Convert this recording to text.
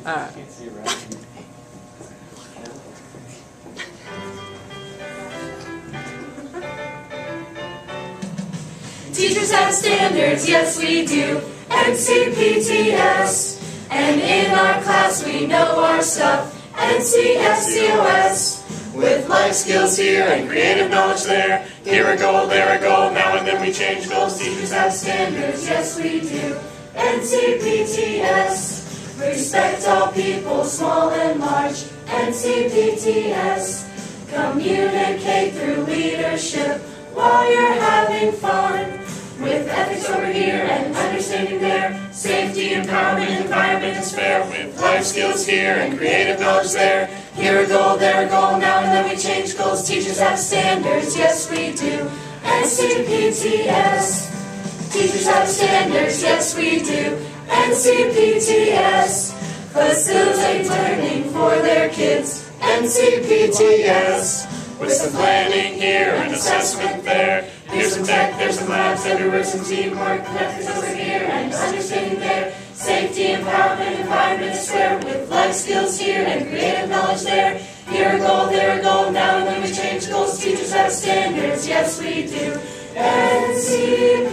Can't see it right. Teachers have standards, yes we do, NCPTS. And in our class we know our stuff, NCSCOS. With life skills here and creative knowledge there, here a goal, there a goal, now and then we change goals. Teachers have standards, Yes we do, NCPTS. Respect all people, small and large, NCPTS. Communicate through leadership while you're having fun. With ethics over here and understanding there, safety, empowerment, environment is fair. with life skills here and creative knowledge there. Here a goal, there a goal, now and then we change goals. Teachers have standards, yes we do, NCPTS. Teachers have standards, yes we do, NCPTS. Facilitate learning for their kids, NCPTS. With some planning here and assessment there. Here's some tech, there's some labs, everywhere some teamwork. ethics over here and understanding there, safety, empowerment, environment is fair. With life skills here and creative knowledge there. Here a goal, there a goal, now and then we change goals. Teachers have standards, yes we do, NCPTS.